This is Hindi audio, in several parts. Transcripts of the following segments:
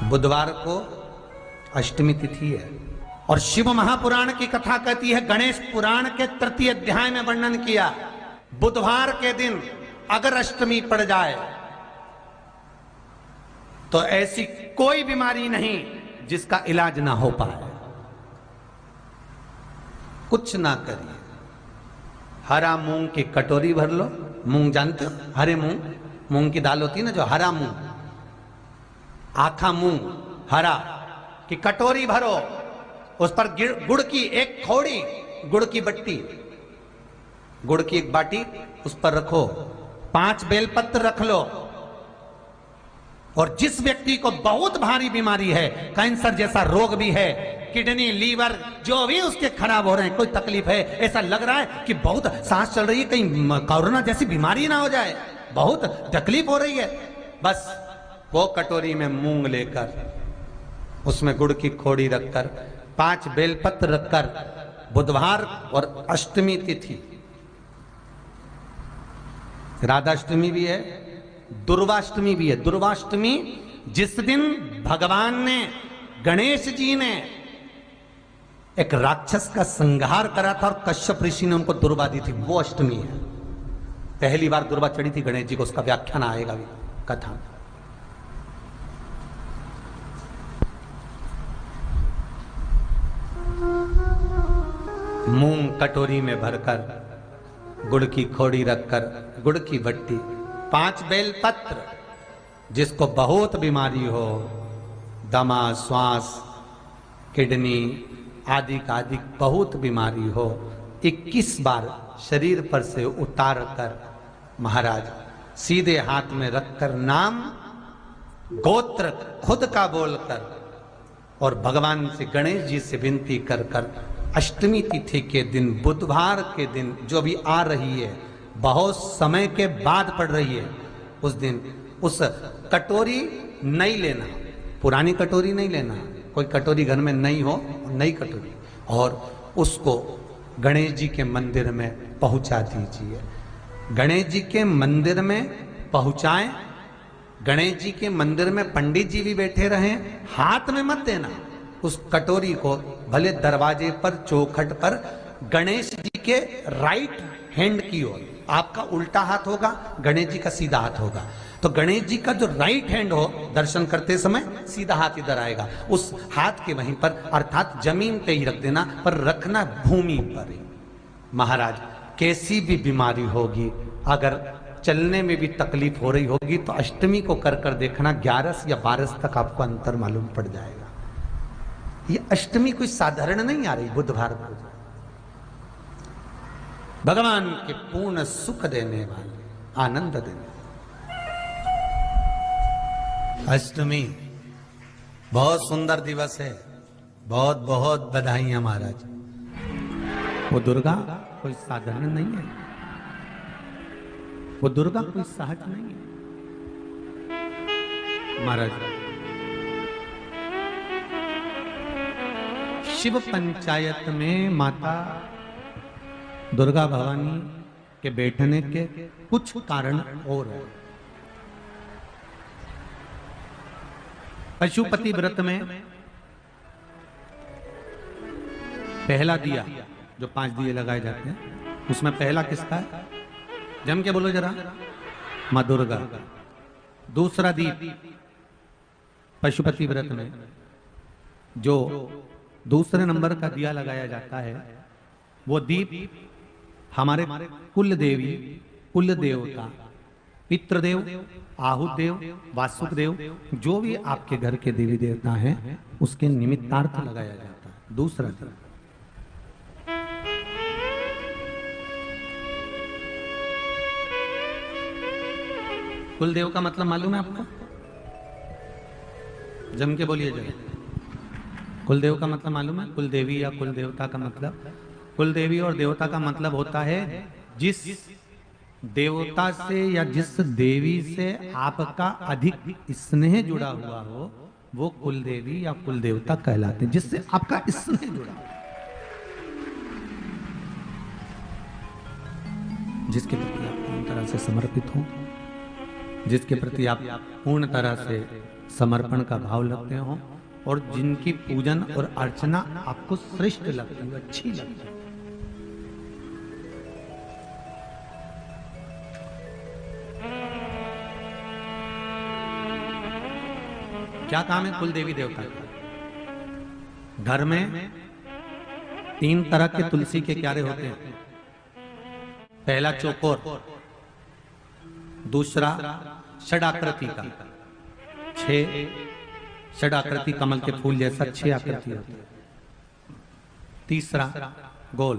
बुधवार को अष्टमी तिथि है और शिव महापुराण की कथा कहती है, गणेश पुराण के तृतीय अध्याय में वर्णन किया, बुधवार के दिन अगर अष्टमी पड़ जाए तो ऐसी कोई बीमारी नहीं जिसका इलाज ना हो पाए। कुछ ना करिए, हरा मूंग की कटोरी भर लो। मूंग जानते हो, हरे मूंग, मूंग की दाल होती है ना जो, हरा मूंग, आखा मूंग हरा की कटोरी भरो, उस पर गुड़ की एक खौड़ी, गुड़ की बट्टी, गुड़ की एक बाटी उस पर रखो, 5 बेलपत्र रख लो। और जिस व्यक्ति को बहुत भारी बीमारी है, कैंसर जैसा रोग भी है, किडनी लीवर जो भी उसके खराब हो रहे हैं, कोई तकलीफ है, ऐसा लग रहा है कि बहुत सांस चल रही है, कहीं कोरोना जैसी बीमारी ना हो जाए, बहुत तकलीफ हो रही है, बस वो कटोरी में मूंग लेकर, उसमें गुड़ की खोड़ी रखकर, 5 बेलपत्र रखकर, बुधवार और अष्टमी तिथि, राधाष्टमी भी है, दुर्वाष्टमी भी है। दुर्वाष्टमी जिस दिन भगवान ने, गणेश जी ने एक राक्षस का संहार करा था और कश्यप ऋषि ने उनको दुर्वा दी थी, वो अष्टमी है। पहली बार दुर्वा चढ़ी थी गणेश जी को, उसका व्याख्यान आएगा भी कथा। मूंग कटोरी में भरकर, गुड़ की खोड़ी रखकर, गुड़ की भट्टी, 5 बेलपत्र, जिसको बहुत बीमारी हो, दमा, श्वास, किडनी आदि का आदि बहुत बीमारी हो, 21 बार शरीर पर से उतार कर महाराज सीधे हाथ में रखकर नाम, गोत्र खुद का बोलकर और भगवान से, गणेश जी से विनती कर कर अष्टमी तिथि के दिन, बुधवार के दिन जो भी आ रही है, बहुत समय के बाद पड़ रही है, उस दिन उस कटोरी नहीं लेना, पुरानी कटोरी नहीं लेना, कोई कटोरी घर में नहीं हो, नई कटोरी, और उसको गणेश जी के मंदिर में पहुंचा दीजिए। गणेश जी के मंदिर में पहुंचाएं, गणेश जी के मंदिर में पंडित जी भी बैठे रहें, हाथ में मत देना उस कटोरी को, भले दरवाजे पर, चौखट पर, गणेश जी के राइट हैंड की ओर, आपका उल्टा हाथ होगा, गणेश जी का सीधा हाथ होगा, तो गणेश जी का जो राइट हैंड हो, दर्शन करते समय सीधा हाथ इधर आएगा, उस हाथ के वहीं पर, अर्थात जमीन पे ही रख देना, पर रखना भूमि पर ही। महाराज कैसी भी बीमारी होगी, अगर चलने में भी तकलीफ हो रही होगी तो अष्टमी को कर कर देखना, 11 या 12 तक आपको अंतर मालूम पड़ जाएगा। ये अष्टमी कोई साधारण नहीं आ रही, बुधवार को भगवान के पूर्ण सुख देने वाले, आनंद देने, अष्टमी बहुत सुंदर दिवस है, बहुत बहुत बधाइयां महाराज। वो दुर्गा कोई साधारण नहीं है, वो दुर्गा कोई सहज नहीं है महाराज। शिव पंचायत में माता दुर्गा भवानी के बैठने के कुछ कारण और है। पशुपति व्रत में पहला दिया, जो 5 दिए लगाए जाते हैं, उसमें पहला किसका है? जम के बोलो जरा, मां दुर्गा। दूसरा दीप पशुपति व्रत में जो दूसरे नंबर का दिया लगाया जाता है, वो दीप हमारे कुल देवी, कुल देवता, पितृदेव, आहुत देव, वासुक देव, जो भी आपके घर के देवी देवता हैं, उसके निमित्तार्थ लगाया जाता है। दूसरा दीप कुल देव का मतलब मालूम है आपको? जम के बोलिए जरा, कुल देव का मतलब मालूम है? कुल देवी या कुल देवता का मतलब, कुल देवी और देवता का मतलब होता है जिस देवता से या जिस देवी से आपका अधिक स्नेह जुड़ा हुआ हो, वो कुल देवी या कुल देवता कहलाते हैं, जिससे आपका स्नेह जुड़ा हो, जिसके प्रति आप पूर्ण तरह से समर्पित हो, जिसके प्रति आप पूर्ण तरह से समर्पण का भाव लगते हो और जिनकी पूजन और अर्चना आपको श्रेष्ठ लगती है, अच्छी लगती है। क्या काम है कुल देवी देवता का? घर में 3 तरह के तुलसी के क्यारे होते हैं। पहला चौकोर, दूसरा षडाकृति का, 6 षडाकृति कमल के फूल जैसा 6 आकृति होती है। तीसरा गोल।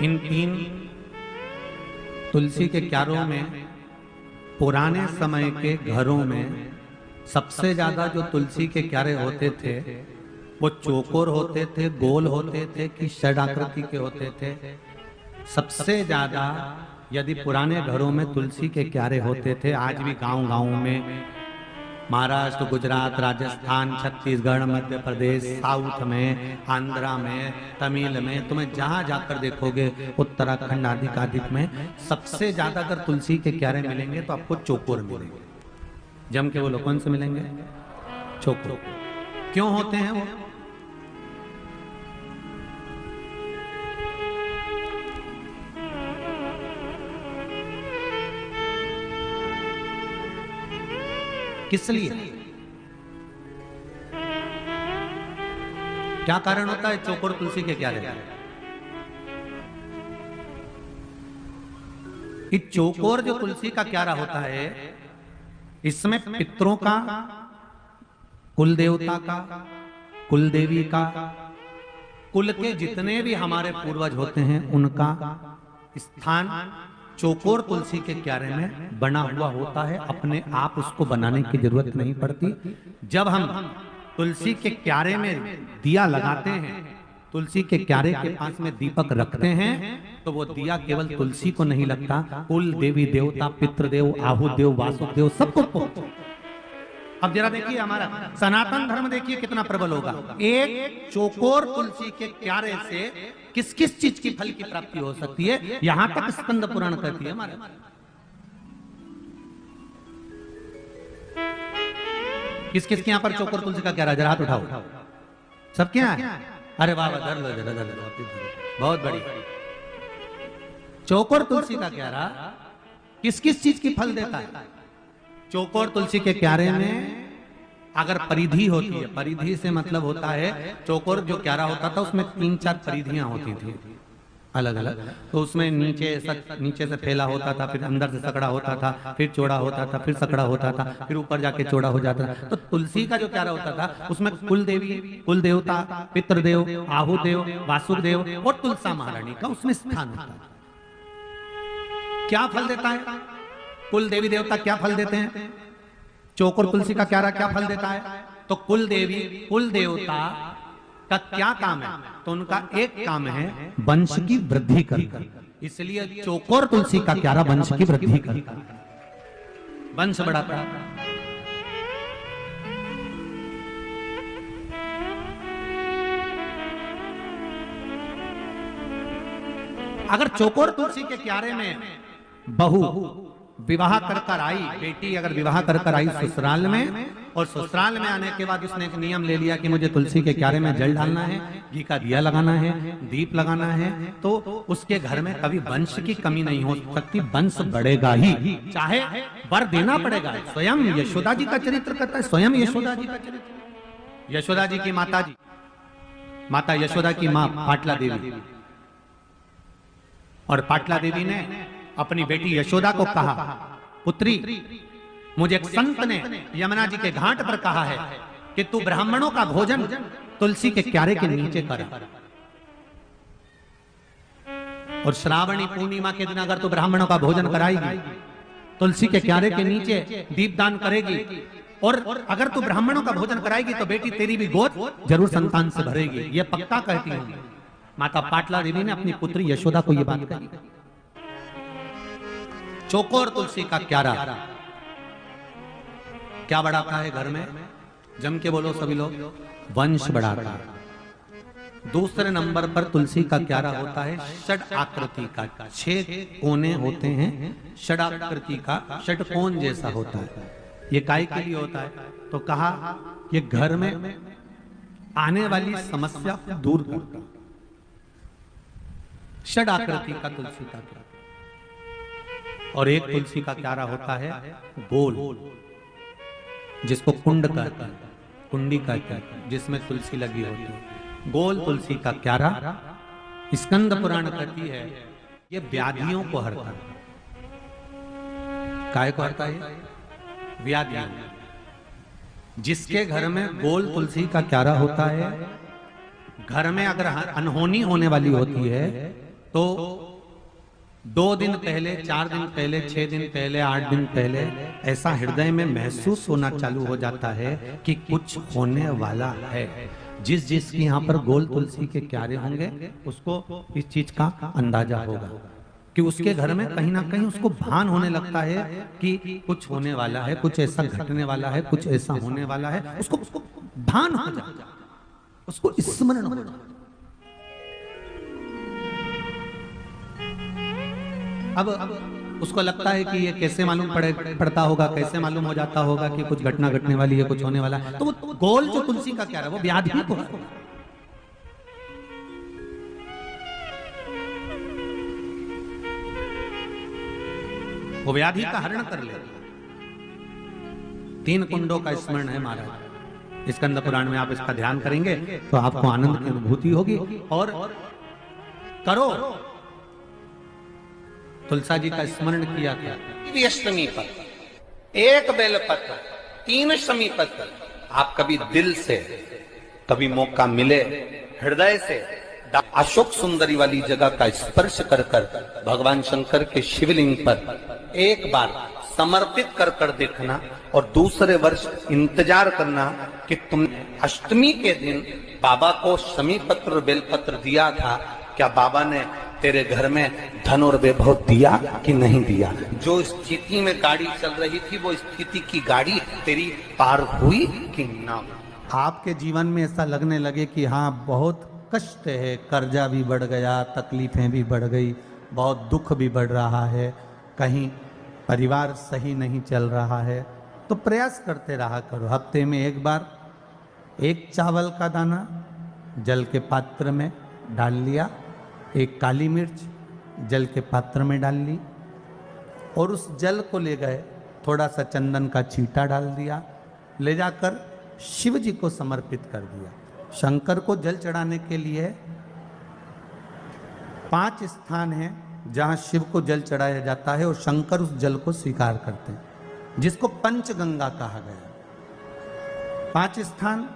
इन 3 तुलसी के क्यारों में पुराने समय के घरों में सबसे ज्यादा जो तुलसी के क्यारे होते थे वो चौकोर होते थे, गोल होते थे कि षडाकृति के होते थे। सबसे ज्यादा यदि पुराने घरों में तुलसी के क्यारे होते थे, आज भी गांव-गांव में महाराष्ट्र, गुजरात, राजस्थान, छत्तीसगढ़, मध्य प्रदेश, साउथ में, आंध्रा में, तमिल में, तुम्हें जहां जाकर देखोगे, उत्तराखंड आदि आदि में सबसे ज्यादा अगर तुलसी के क्यारे मिलेंगे तो आपको चौकोर मिलेंगे। जम के वो लोग कौन से मिलेंगे? चौकोर। क्यों होते हैं वो? किस लिए? क्या कारण होता है चौकोर तुलसी के क्यारे? कि चौकोर जो तुलसी का क्यारा होता है, इसमें पितरों का, कुल देवता का, कुल देवी का, कुल के जितने भी हमारे पूर्वज होते हैं उनका स्थान चौकोर तुलसी के क्यारे में बना हुआ होता है। अपने आप उसको बनाने की जरूरत नहीं पड़ती। जब हम तुलसी के क्यारे में दिया लगाते हैं, तुलसी के क्यारे के पास में दीपक रखते हैं, तो वो दिया केवल तुलसी को नहीं लगता, कुल देवी देवता, पितृदेव, आहुदेव, वासुदेव सबको। अब जरा देखिए हमारा सनातन धर्म देखिए कितना प्रबल होगा। एक चौकोर तुलसी के क्यारे से किस किस चीज की फल की प्राप्ति हो सकती है, यहां तक स्कंद पुराण कहती है हमारे। किस किस के यहां पर चौकोर तुलसी का क्यारा? जरा हाथ उठाओ। सबके यहां? अरे वाह, धर लो जरा, धर लो, बहुत बड़ी। चौकोर तुलसी का क्यारा किस किस चीज की फल देता है? चौकोर तुलसी के क्यारे में अगर परिधि होती है, परिधि से मतलब होता है चौकोर जो क्यारा होता था उसमें 3-4 परिधियां होती थी अलग अलग। तो उसमें नीचे से फैला होता था, फिर अंदर से सकड़ा होता था, फिर चौड़ा होता था, फिर सकड़ा होता था, फिर ऊपर जाके चौड़ा हो जाता था। तो तुलसी का जो क्यारा होता था उसमें कुल देवी, कुल देवता, पितृदेव, आहुदेव, वासुदेव और तुलसा महारानी का उसमें स्थान होता है। क्या फल देता है कुल देवी देवता? क्या फल देते हैं? चौकोर तुलसी का क्यारा क्या फल देता है? तो कुल देवी, कुल देवता का क्या काम है? तो उनका एक काम है वंश की वृद्धि करना। इसलिए चौकोर तुलसी का क्यारा वंश की वृद्धि करता, वंश बढ़ाता है। अगर चौकोर तुलसी के क्यारे में बहू विवाह कर आई, बेटी अगर विवाह कर आई ससुराल में, और ससुराल में आने के बाद उसने एक नियम ले लिया कि मुझे तुलसी के क्यारे में जल डालना है, घी का दिया लगाना है, दीप लगाना है, तो उसके घर में कभी वंश की कमी नहीं हो सकती, वंश बढ़ेगा ही, चाहे वर देना पड़ेगा। स्वयं यशोदा जी का चरित्र करता है, स्वयं यशोदा जी का चरित्र। यशोदा जी की माता जी, माता यशोदा की माँ पाटला देवी, और पाटला देवी ने अपनी बेटी यशोदा को कहा, पुत्री मुझे एक संत ने यमुना जी के घाट पर कहा है कि तू ब्राह्मणों का भोजन तुलसी के क्यारे के नीचे कर, और श्रावणी पूर्णिमा के दिन अगर तू ब्राह्मणों का भोजन कराएगी, तुलसी के क्यारे के नीचे दीपदान करेगी, और अगर तू ब्राह्मणों का भोजन कराएगी तो बेटी तेरी भी गोद जरूर संतान से भरेगी, ये पक्का कहती हूं। माता पाटला देवी ने अपनी पुत्री यशोदा को यह बात कही। चौकोर तुलसी का क्यारा क्या बढ़ाता है घर में? जम के बोलो सभी लोग, वंश बढ़ाता है। दूसरे नंबर पर तुलसी का क्यारा होता है षड आकृति का, 6 कोने होते हैं, षड आकृति का, षटकोण जैसा होता है। ये काय के लिए होता है? तो कहा ये घर में आने वाली समस्या को दूर करता। षड आकृति का तुलसी का क्यारा। और एक तुलसी का क्यारा होता है गोल, जिसको कुंड कहते हैं, कुंडी कहते हैं, जिसमें तुलसी लगी होती है। गोल तुलसी का क्यारा स्कंद पुराण कहती है ये व्याधियों को हरता है। काय को हरता है? व्याधियों। जिसके घर में गोल तुलसी का क्यारा होता है, घर में अगर अनहोनी होने वाली होती है तो 2 दिन पहले, 4 दिन पहले, 6 दिन पहले, 8 दिन पहले ऐसा हृदय में महसूस होना चालू हो जाता है कि कुछ होने वाला है। जिसकी यहाँ पर गोल तुलसी के क्यारे होंगे उसको इस चीज का अंदाजा होगा कि उसके घर में कहीं ना कहीं उसको भान होने लगता है कि कुछ होने वाला है, कुछ ऐसा घटने वाला है, कुछ ऐसा होने वाला है। उसको भान हो जाता है, उसको स्मरण हो जाता है। अब उसको लगता है कि ये कैसे मालूम पड़ता होगा, कैसे मालूम हो जाता होगा कि कुछ घटना घटने वाली है, कुछ होने वाला है। तो वो गोल जो तुलसी का क्या है वो व्याधि को है। वो व्याधि का हरण कर ले। 3 कुंडों का स्मरण है महाराज। स्कंद पुराण में आप इसका ध्यान करेंगे तो आपको आनंद की अनुभूति होगी। और करो, तुलसा जी का स्मरण किया था। अष्टमी पर 1 बेलपत्र, 3 शमी पत्र। आप कभी दिल से, कभी मौका मिले हृदय से अशोक सुंदरी वाली जगह का स्पर्श कर भगवान शंकर के शिवलिंग पर एक बार समर्पित कर देखना, और दूसरे वर्ष इंतजार करना कि तुमने अष्टमी के दिन बाबा को शमी पत्र बेलपत्र दिया था, क्या बाबा ने तेरे घर में धन और वैभव दिया कि नहीं दिया। जो स्थिति में गाड़ी चल रही थी वो स्थिति की गाड़ी तेरी पार हुई कि ना। आपके जीवन में ऐसा लगने लगे कि हाँ बहुत कष्ट है, कर्जा भी बढ़ गया, तकलीफें भी बढ़ गई, बहुत दुख भी बढ़ रहा है, कहीं परिवार सही नहीं चल रहा है, तो प्रयास करते रहा करो। हफ्ते में एक बार 1 चावल का दाना जल के पात्र में डाल लिया, 1 काली मिर्च जल के पात्र में डाल ली, और उस जल को ले गए, थोड़ा सा चंदन का छींटा डाल दिया, ले जाकर शिव जी को समर्पित कर दिया। शंकर को जल चढ़ाने के लिए 5 स्थान हैं जहां शिव को जल चढ़ाया जाता है, और शंकर उस जल को स्वीकार करते हैं, जिसको पंचगंगा कहा गया। 5 स्थान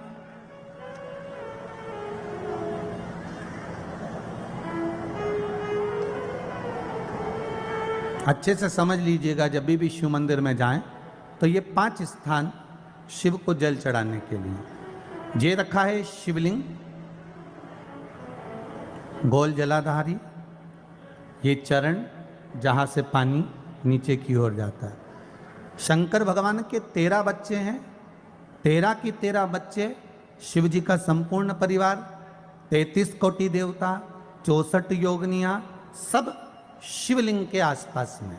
अच्छे से समझ लीजिएगा। जब भी शिव मंदिर में जाएं तो ये 5 स्थान शिव को जल चढ़ाने के लिए ये रखा है। शिवलिंग, गोल जलाधारी, ये चरण जहां से पानी नीचे की ओर जाता है। शंकर भगवान के 13 बच्चे हैं, 13 की 13 बच्चे, शिव जी का संपूर्ण परिवार, 33 कोटि देवता, 64 योगनियां, सब शिवलिंग के आसपास में।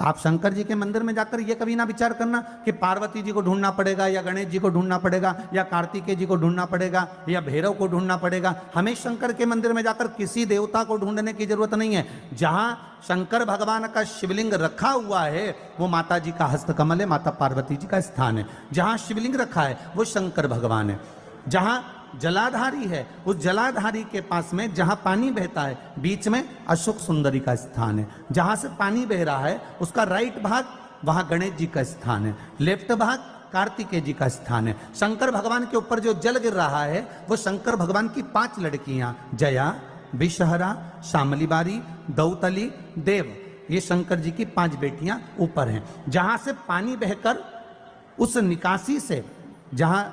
आप शंकर जी के मंदिर में जाकर ये कभी ना विचार करना कि पार्वती जी को ढूंढना पड़ेगा, या गणेश जी को ढूंढना पड़ेगा, या कार्तिकेय जी को ढूंढना पड़ेगा, या भैरव को ढूंढना पड़ेगा। हमें शंकर के मंदिर में जाकर किसी देवता को ढूंढने की जरूरत नहीं है। जहां शंकर भगवान का शिवलिंग रखा हुआ है वो माता जी का हस्तकमल है, माता पार्वती जी का स्थान है। जहां शिवलिंग रखा है वो शंकर भगवान है। जहां जलाधारी है उस जलाधारी के पास में जहां पानी बहता है बीच में अशोक सुंदरी का स्थान है। जहां से पानी बह रहा है उसका राइट भाग वहां गणेश जी का स्थान है, लेफ्ट भाग कार्तिकेय जी का स्थान है। शंकर भगवान के ऊपर जो जल गिर रहा है वो शंकर भगवान की 5 लड़कियां, जया, विषहरा, शामली बारी, दौतली, देव, ये शंकर जी की 5 बेटियां ऊपर हैं। जहां से पानी बहकर उस निकासी से, जहां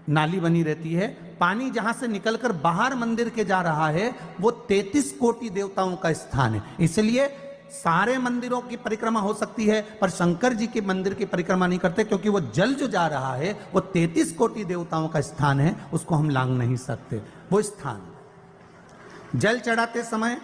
नाली बनी रहती है, पानी जहां से निकलकर बाहर मंदिर के जा रहा है वो 33 कोटि देवताओं का स्थान है। इसलिए सारे मंदिरों की परिक्रमा हो सकती है, पर शंकर जी के मंदिर की परिक्रमा नहीं करते, क्योंकि वो जल जो जा रहा है वो 33 कोटि देवताओं का स्थान है, उसको हम लांग नहीं सकते। वो स्थान जल चढ़ाते समय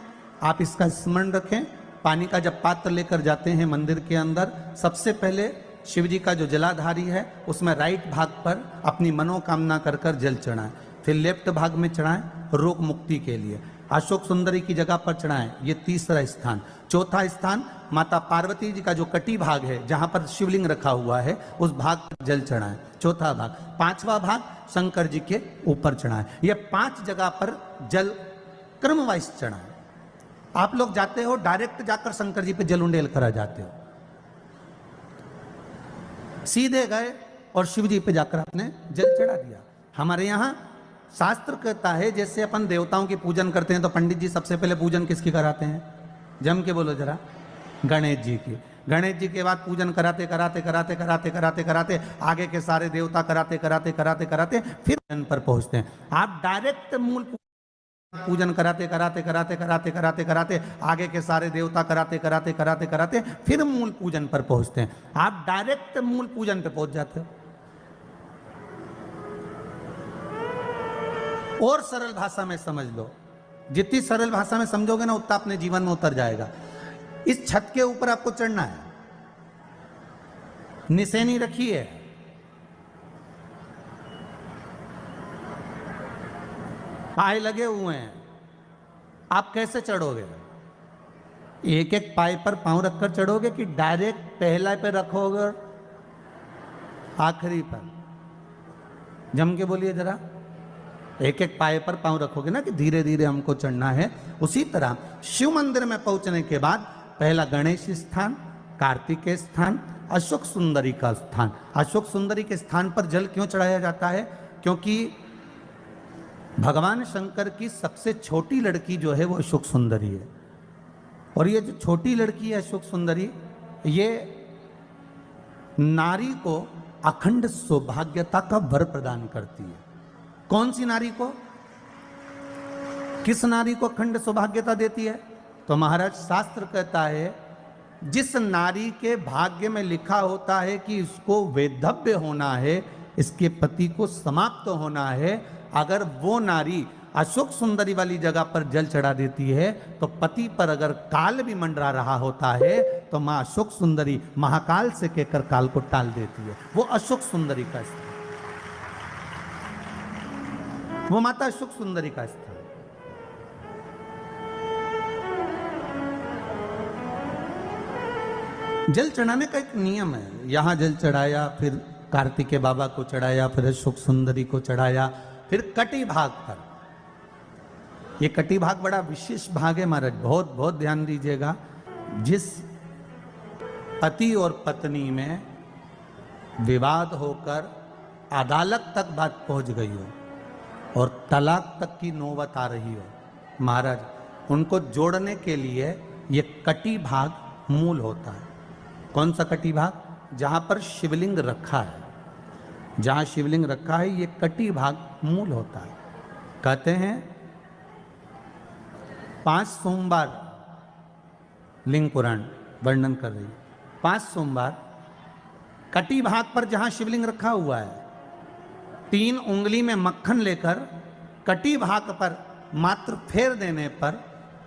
आप इसका स्मरण रखें। पानी का जब पात्र लेकर जाते हैं मंदिर के अंदर, सबसे पहले शिव जी का जो जलाधारी है उसमें राइट भाग पर अपनी मनोकामना कर कर जल चढ़ाएं, फिर लेफ्ट भाग में चढ़ाएं रोग मुक्ति के लिए। अशोक सुंदरी की जगह पर चढ़ाएं, ये तीसरा स्थान। चौथा स्थान माता पार्वती जी का जो कटी भाग है जहां पर शिवलिंग रखा हुआ है उस भाग पर जल चढ़ाएं, चौथा भाग। पांचवा भाग शंकर जी के ऊपर चढ़ाएं। ये 5 जगह पर जल क्रम वाइज चढ़ाएं। आप लोग जाते हो डायरेक्ट जाकर शंकर जी पे जल उंडेल करा जाते हो, सीधे गए और शिव जी पे जाकर आपने जल चढ़ा दिया। हमारे यहाँ शास्त्र कहता है जैसे अपन देवताओं की पूजन करते हैं तो पंडित जी सबसे पहले पूजन किसकी कराते हैं? जम के बोलो जरा, गणेश जी की। गणेश जी के बाद पूजन कराते कराते कराते कराते कराते कराते आगे के सारे देवता कराते कराते कराते कराते फिर जन पर पहुंचते हैं। आप डायरेक्ट मूल पूजन कराते कराते कराते कराते कराते कराते आगे के सारे देवता कराते कराते कराते कराते फिर मूल पूजन पर पहुंचते हैं। आप डायरेक्ट मूल पूजन पे पहुंच जाते हो। और सरल भाषा में समझ लो, जितनी सरल भाषा में समझोगे ना उतना अपने जीवन में उतर जाएगा। इस छत के ऊपर आपको चढ़ना है, निशानी रखी है, पाए लगे हुए हैं, आप कैसे चढ़ोगे? एक एक पाए पर पांव रखकर चढ़ोगे कि डायरेक्ट पहला पे रखोगे और आखिरी पर? जम के बोलिए जरा। एक एक पाए पर पांव रखोगे ना कि धीरे धीरे हमको चढ़ना है। उसी तरह शिव मंदिर में पहुंचने के बाद पहला गणेश स्थान, कार्तिकेय स्थान, अशोक सुंदरी का स्थान। अशोक सुंदरी के स्थान पर जल क्यों चढ़ाया जाता है? क्योंकि भगवान शंकर की सबसे छोटी लड़की जो है वो अशोक सुंदरी है। और ये जो छोटी लड़की है अशोक सुंदरी, ये नारी को अखंड सौभाग्यता का वर प्रदान करती है। कौन सी नारी को? किस नारी को अखंड सौभाग्यता देती है? तो महाराज शास्त्र कहता है जिस नारी के भाग्य में लिखा होता है कि इसको वैधव्य होना है, इसके पति को समाप्त होना है, अगर वो नारी अशोक सुंदरी वाली जगह पर जल चढ़ा देती है तो पति पर अगर काल भी मंडरा रहा होता है तो मां अशोक सुंदरी महाकाल से कहकर काल को टाल देती है। वो अशोक सुंदरी का स्थान, वो माता अशोक सुंदरी का स्थान। जल चढ़ाने का एक नियम है। यहां जल चढ़ाया, फिर कार्तिकेय बाबा को चढ़ाया, फिर अशोक सुंदरी को चढ़ाया, फिर कटी भाग पर। ये कटी भाग बड़ा विशेष भाग है महाराज, बहुत बहुत ध्यान दीजिएगा। जिस पति और पत्नी में विवाद होकर अदालत तक बात पहुंच गई हो और तलाक तक की नौबत आ रही हो, महाराज उनको जोड़ने के लिए ये कटी भाग मूल होता है। कौन सा कटी भाग? जहां पर शिवलिंग रखा है, जहां शिवलिंग रखा है ये कटी भाग मूल होता है। कहते हैं 5 सोमवार लिंग पुराण वर्णन कर रही है, 5 सोमवार कटी भाग पर जहां शिवलिंग रखा हुआ है 3 उंगली में मक्खन लेकर कटी भाग पर मात्र फेर देने पर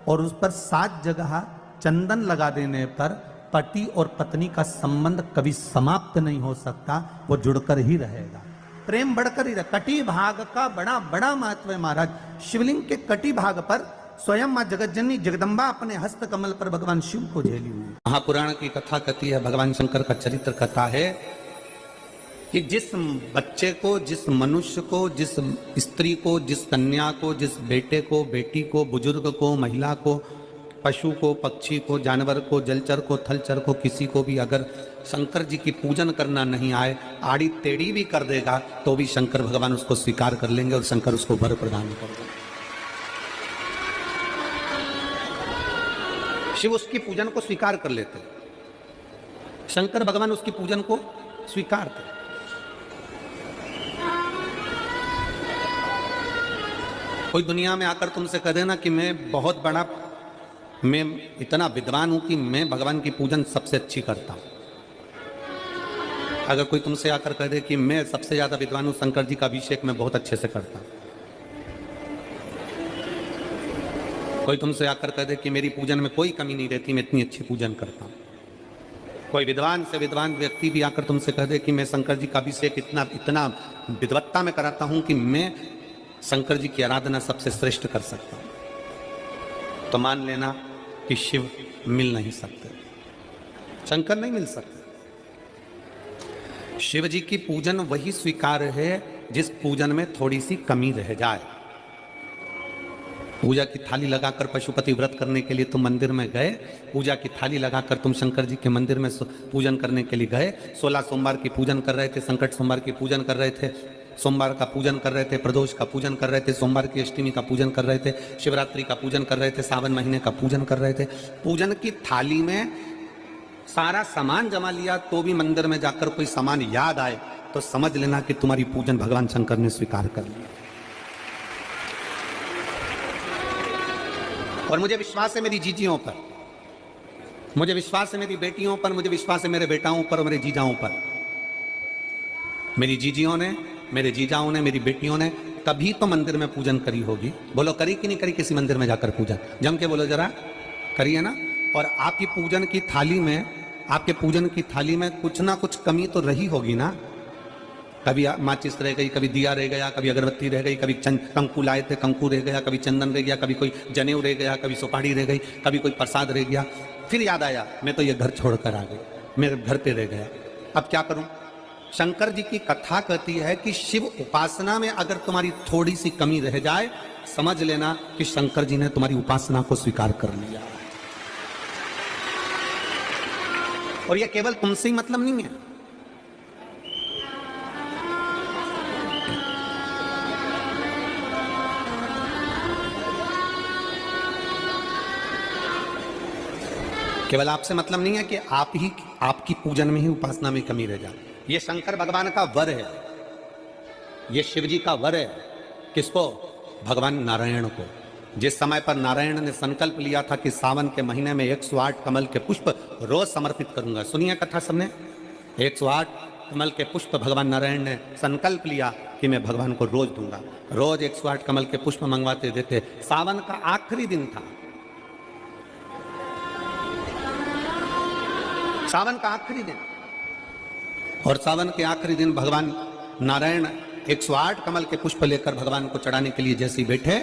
और उस पर 7 जगह चंदन लगा देने पर पति और पत्नी का संबंध कभी समाप्त नहीं हो सकता, वो जुड़कर ही रहेगा, प्रेम बढ़कर ही रहेगा। कटी भाग का बड़ा बड़ा महत्व है महाराज। शिवलिंग के कटी भाग पर स्वयं मां जगतजननी जगदम्बा अपने हस्त कमल पर भगवान शिव को झेली हुई। महापुराण की कथा कहती है, भगवान शंकर का चरित्र कथा है कि जिस बच्चे को, जिस मनुष्य को, जिस स्त्री को, जिस कन्या को, जिस बेटे को, बेटी को, बुजुर्ग को, महिला को, पशु को, पक्षी को, जानवर को, जलचर को, थलचर को, किसी को भी अगर शंकर जी की पूजन करना नहीं आए, आड़ी टेढ़ी भी कर देगा तो भी शंकर भगवान उसको स्वीकार कर लेंगे और शंकर उसको वर प्रदान कर देंगे। शिव उसकी पूजन को स्वीकार कर लेते, शंकर भगवान उसकी पूजन को स्वीकार करते। कोई दुनिया में आकर तुमसे कह देना कि मैं बहुत बड़ा मैं इतना विद्वान हूं कि मैं भगवान की पूजन सबसे अच्छी करता हूं। अगर कोई तुमसे आकर कह दे कि मैं सबसे ज्यादा विद्वान हूं, शंकर जी का अभिषेक मैं बहुत अच्छे से करता हूं, कोई तुमसे आकर कह दे कि मेरी पूजन में कोई कमी नहीं रहती, मैं इतनी अच्छी पूजन करता हूं, कोई विद्वान से विद्वान व्यक्ति भी आकर तुमसे कह दे कि मैं शंकर जी का अभिषेक इतना इतना विद्वत्ता में कराता हूं कि मैं शंकर जी की आराधना सबसे श्रेष्ठ कर सकता हूं, तो मान लेना कि शिव मिल नहीं सकते, शंकर नहीं मिल सकते। शिव जी की पूजन वही स्वीकार है जिस पूजन में थोड़ी सी कमी रह जाए। पूजा की थाली लगाकर पशुपति व्रत करने के लिए तुम मंदिर में गए, पूजा की थाली लगाकर तुम शंकर जी के मंदिर में पूजन करने के लिए गए, 16 सोमवार की पूजन कर रहे थे, संकट सोमवार की पूजन कर रहे थे, सोमवार का पूजन कर रहे थे, प्रदोष का पूजन कर रहे थे, सोमवार की अष्टमी का पूजन कर रहे थे, शिवरात्रि का पूजन कर रहे थे, सावन महीने का पूजन कर रहे थे। पूजन की थाली में सारा सामान जमा लिया तो भी मंदिर में जाकर कोई सामान याद आए तो समझ लेना कि तुम्हारी पूजन भगवान शंकर ने स्वीकार कर लिया। और मुझे विश्वास है मेरी जीजियों पर, मुझे विश्वास है मेरी बेटियों पर, मुझे विश्वास है मेरे बेटाओं पर और मेरे जीजाओं पर। मेरी जीजियों ने, मेरे जीजाओं ने, मेरी बेटियों ने तभी तो मंदिर में पूजन करी होगी। बोलो करी कि नहीं करी किसी मंदिर में जाकर पूजन? जम के बोलो जरा, करी है ना? और आपकी पूजन की थाली में, आपके पूजन की थाली में कुछ ना कुछ कमी तो रही होगी ना। कभी माचिस रह गई, कभी दिया रह गया, कभी अगरबत्ती रह गई, कभी कंकु लाए थे कंकु रह गया, कभी चंदन रह गया, कभी कोई जनेऊ रह गया, कभी सुपाड़ी रह गई, कभी कोई प्रसाद रह गया। फिर याद आया मैं तो ये घर छोड़कर आ गई, मेरे घर पे रह गया, अब क्या करूं? शंकर जी की कथा कहती है कि शिव उपासना में अगर तुम्हारी थोड़ी सी कमी रह जाए, समझ लेना कि शंकर जी ने तुम्हारी उपासना को स्वीकार कर लिया। और यह केवल तुमसे ही मतलब नहीं है, केवल आपसे मतलब नहीं है कि आप ही आपकी पूजन में ही उपासना में कमी रह जाए। ये शंकर भगवान का वर है, ये शिव जी का वर है। किसको? भगवान नारायण को। जिस समय पर नारायण ने संकल्प लिया था कि सावन के महीने में 108 कमल के पुष्प रोज समर्पित करूंगा। सुनिए कथा सबने, 108 कमल के पुष्प भगवान नारायण ने संकल्प लिया कि मैं भगवान को रोज दूंगा। रोज 108 कमल के पुष्प मंगवाते देते। सावन का आखिरी दिन था, सावन का आखिरी दिन, और सावन के आखिरी दिन भगवान नारायण 108 कमल के पुष्प लेकर भगवान को चढ़ाने के लिए जैसे ही बैठे,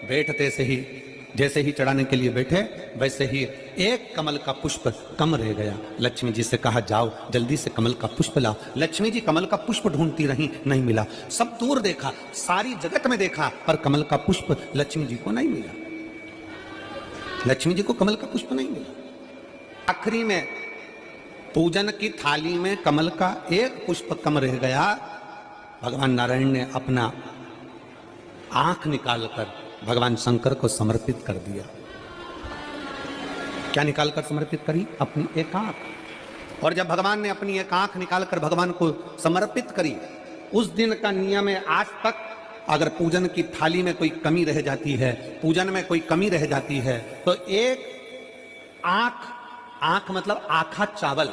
बैठते से ही जैसे ही चढ़ाने के लिए बैठे वैसे ही एक कमल का पुष्प कम रह गया। लक्ष्मी जी से कहा जाओ जल्दी से कमल का पुष्प लाओ। लक्ष्मी जी कमल का पुष्प ढूंढती रही, नहीं मिला। सब दूर देखा, सारी जगत में देखा, पर कमल का पुष्प लक्ष्मी जी को नहीं मिला। लक्ष्मी जी को कमल का पुष्प नहीं मिला। आखिरी में पूजन की थाली में कमल का एक पुष्प कम रह गया। भगवान नारायण ने अपना आंख निकालकर भगवान शंकर को समर्पित कर दिया। क्या निकालकर समर्पित करी? अपनी एक आंख। और जब भगवान ने अपनी एक आंख निकालकर भगवान को समर्पित करी, उस दिन का नियम है आज तक अगर पूजन की थाली में कोई कमी रह जाती है, पूजन में कोई कमी रह जाती है, तो एक आंख, आंख मतलब आखा चावल,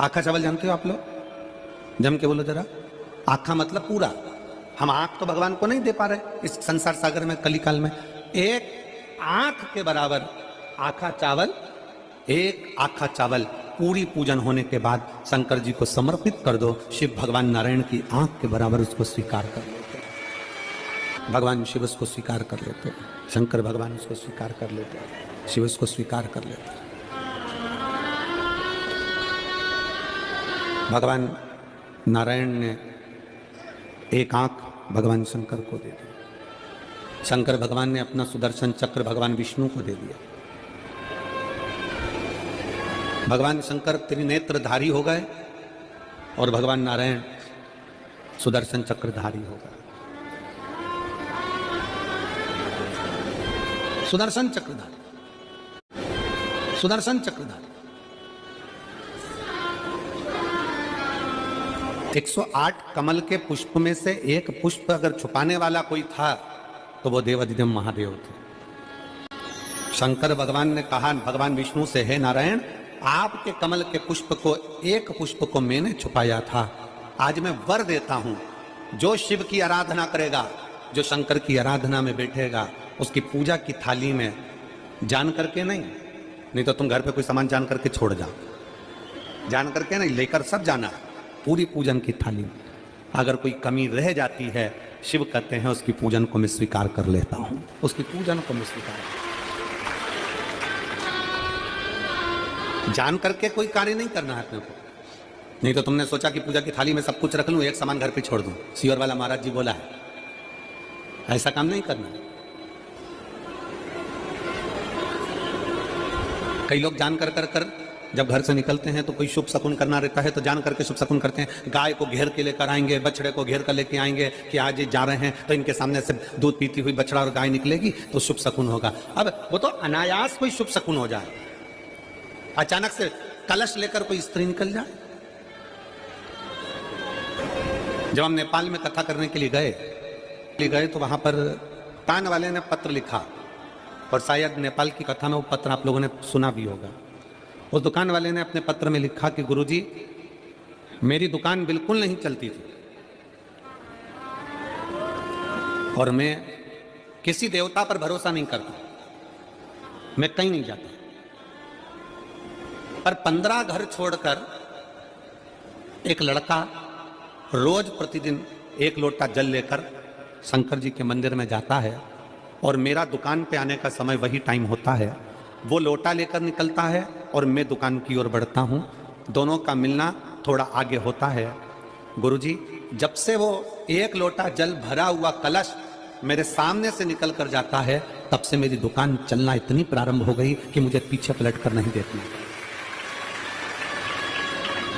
आखा चावल जानते हो आप लोग? जम के बोलो जरा, आखा मतलब पूरा। हम आंख तो भगवान को नहीं दे पा रहे इस संसार सागर में, कलिकाल में। एक आंख के बराबर आखा चावल, एक आखा चावल पूरी पूजन होने के बाद शंकर जी को समर्पित कर दो। शिव भगवान नारायण की आंख के बराबर उसको स्वीकार कर लेते, भगवान शिव उसको स्वीकार कर लेते, शंकर भगवान उसको स्वीकार कर लेते, शिव उसको स्वीकार कर लेते। भगवान नारायण ने एक आंख भगवान शंकर को दे दी। शंकर भगवान ने अपना सुदर्शन चक्र भगवान विष्णु को दे दिया। भगवान शंकर त्रिनेत्रधारी हो गए और भगवान नारायण सुदर्शन चक्रधारी हो गए। सुदर्शन चक्रधारी, सुदर्शन चक्रधारी। 108 कमल के पुष्प में से एक पुष्प अगर छुपाने वाला कोई था तो वो देवाधिदेव महादेव थे। शंकर भगवान ने कहा भगवान विष्णु से, हे नारायण, आपके कमल के पुष्प को, एक पुष्प को मैंने छुपाया था, आज मैं वर देता हूं, जो शिव की आराधना करेगा, जो शंकर की आराधना में बैठेगा, उसकी पूजा की थाली में जान करके नहीं तो तुम घर पे कोई सामान जान करके छोड़ जाओ, जान करके नहीं, लेकर सब जाना पूरी पूजन की थाली में। अगर कोई कमी रह जाती है, शिव कहते हैं उसकी पूजन को मैं स्वीकार कर लेता हूं, उसकी पूजन को मैं स्वीकार, जान करके कोई कार्य नहीं करना है अपने को। नहीं तो तुमने सोचा कि पूजा की थाली में सब कुछ रख लूं, एक सामान घर पे छोड़ दूं, सीवर वाला महाराज जी बोला है, ऐसा काम नहीं करना। कई लोग जान कर जब घर से निकलते हैं तो कोई शुभ शकुन करना रहता है तो जान करके शुभ शकुन करते हैं, गाय को घेर के लेकर आएंगे, बछड़े को घेर कर लेके आएंगे कि आज ये जा रहे हैं तो इनके सामने से दूध पीती हुई बछड़ा और गाय निकलेगी तो शुभ शकुन होगा। अब वो तो अनायास कोई शुभ शकुन हो जाए, अचानक से कलश लेकर कोई स्त्री निकल जाए। जब हम नेपाल में कथा करने के लिए गए तो वहां पर तान वाले ने पत्र लिखा, और शायद नेपाल की कथा में वो पत्र आप लोगों ने सुना भी होगा। उस दुकान वाले ने अपने पत्र में लिखा कि गुरुजी, मेरी दुकान बिल्कुल नहीं चलती थी और मैं किसी देवता पर भरोसा नहीं करता, मैं कहीं नहीं जाता, पर 15 घर छोड़कर एक लड़का रोज प्रतिदिन 1 लोटा जल लेकर शंकर जी के मंदिर में जाता है, और मेरा दुकान पे आने का समय वही टाइम होता है, वो लोटा लेकर निकलता है और मैं दुकान की ओर बढ़ता हूँ, दोनों का मिलना थोड़ा आगे होता है। गुरुजी, जब से वो 1 लोटा जल भरा हुआ कलश मेरे सामने से निकल कर जाता है, तब से मेरी दुकान चलना इतनी प्रारंभ हो गई कि मुझे पीछे पलट कर नहीं देखना।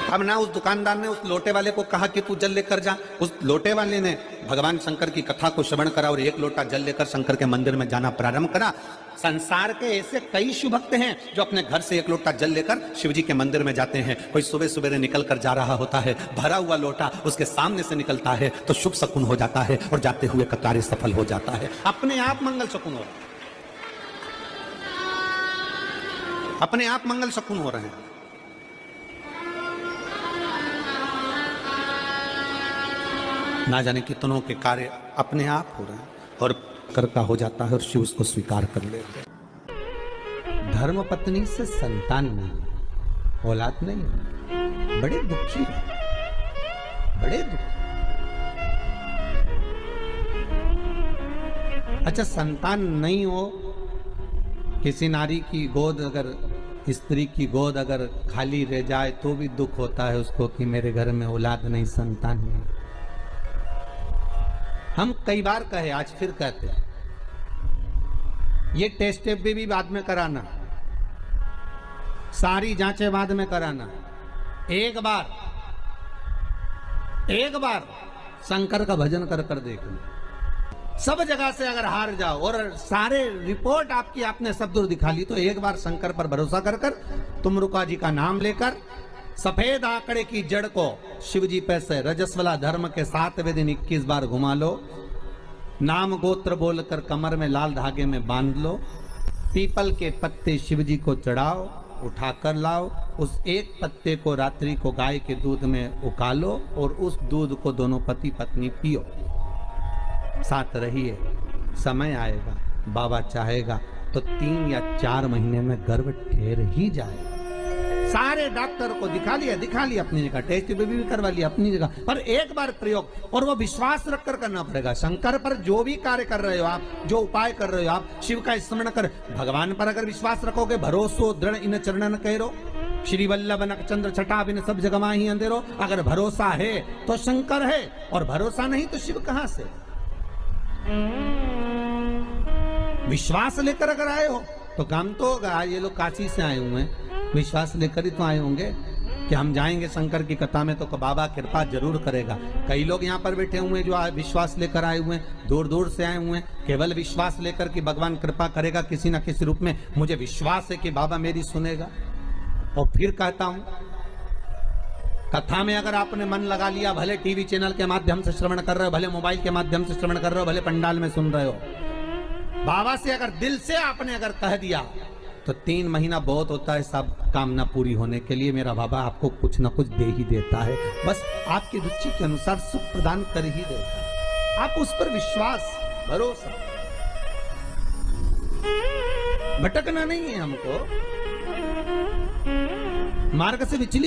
अब ना उस दुकानदार ने उस लोटे वाले को कहा कि तू जल लेकर जा, उस लोटे वाले ने भगवान शंकर की कथा को श्रवण करा और 1 लोटा जल लेकर शंकर के मंदिर में जाना प्रारंभ करा। संसार के ऐसे कई शिव भक्त हैं जो अपने घर से 1 लोटा जल लेकर शिव जी के मंदिर में जाते हैं। कोई सुबह सुबह निकल कर जा रहा होता है, भरा हुआ लोटा उसके सामने से निकलता है तो शुभ शकुन हो जाता है और जाते हुए का कार्य सफल हो जाता है, अपने आप मंगल शकुन हो रहा है, अपने आप मंगल शकुन हो रहे हैं। ना जाने कितनों के कार्य अपने आप हो रहे हैं और कर का हो जाता है और शिव उसको स्वीकार कर लेते हैं। धर्म पत्नी से संतान नहीं, औलाद नहीं, बड़े दुखी है, बड़े दुखी। अच्छा, संतान नहीं हो, किसी नारी की गोद, अगर स्त्री की गोद अगर खाली रह जाए तो भी दुख होता है उसको कि मेरे घर में औलाद नहीं, संतान नहीं। हम कई बार कहे, आज फिर कहते हैं, ये टेस्ट भी बाद में कराना, सारी जांचें बाद में कराना, एक बार शंकर का भजन कर कर देख लो। सब जगह से अगर हार जाओ और सारे रिपोर्ट आपकी आपने सब दूर दिखा ली, तो एक बार शंकर पर भरोसा कर कर तुम रुका जी का नाम लेकर सफेद आंकड़े की जड़ को शिव जी पे से रजस्वला धर्म के 7वें दिन 21 बार घुमा लो, नाम गोत्र बोलकर कमर में लाल धागे में बांध लो, पीपल के पत्ते शिव जी को चढ़ाओ, उठाकर लाओ, उस एक पत्ते को रात्रि को गाय के दूध में उकालो और उस दूध को दोनों पति पत्नी पियो, साथ रहिए। समय आएगा, बाबा चाहेगा तो 3 या 4 महीने में गर्भ ठहर ही जाएगा। सारे डॉक्टर को दिखा लिया अपनी जगह, टेस्ट भी करवा लिया अपनी जगह, पर एक बार प्रयोग, और वो विश्वास रखकर करना पड़ेगा। शंकर पर जो भी कार्य कर रहे हो आप, जो उपाय कर रहे हो आप, शिव का स्मरण कर, भगवान पर अगर विश्वास रखोगे, भरोसो दृढ़ इन चरणन कहो, श्री वल्लभ नखचंद्र छटा बिन सब जगमा ही अंधेरो। अगर भरोसा है तो शंकर है, और भरोसा नहीं तो शिव कहां से। विश्वास लेकर अगर आए हो तो काम तो होगा। ये लोग काशी से आए हुए हैं, विश्वास लेकर ही तो आए होंगे कि हम जाएंगे शंकर की कथा में तो बाबा कृपा जरूर करेगा। कई लोग यहाँ पर बैठे हुए हैं जो विश्वास लेकर आए हुए हैं, दूर दूर से आए हुए हैं, केवल विश्वास लेकर कि भगवान कृपा करेगा किसी ना किसी रूप में, मुझे विश्वास है कि बाबा मेरी सुनेगा। और फिर कहता हूं, कथा में अगर आपने मन लगा लिया, भले टीवी चैनल के माध्यम से श्रवण कर रहे हो, भले मोबाइल के माध्यम से श्रवण कर रहे हो, भले पंडाल में सुन रहे हो, बाबा से अगर दिल से आपने अगर कह दिया तो 3 महीना बहुत होता है सब कामना पूरी होने के लिए। मेरा बाबा आपको कुछ ना कुछ दे ही देता है, बस आपकी रुचि के अनुसार सुख प्रदान कर ही देता है। आप उस पर विश्वास भरोसा, भटकना नहीं है हमको, मार्ग से विचलित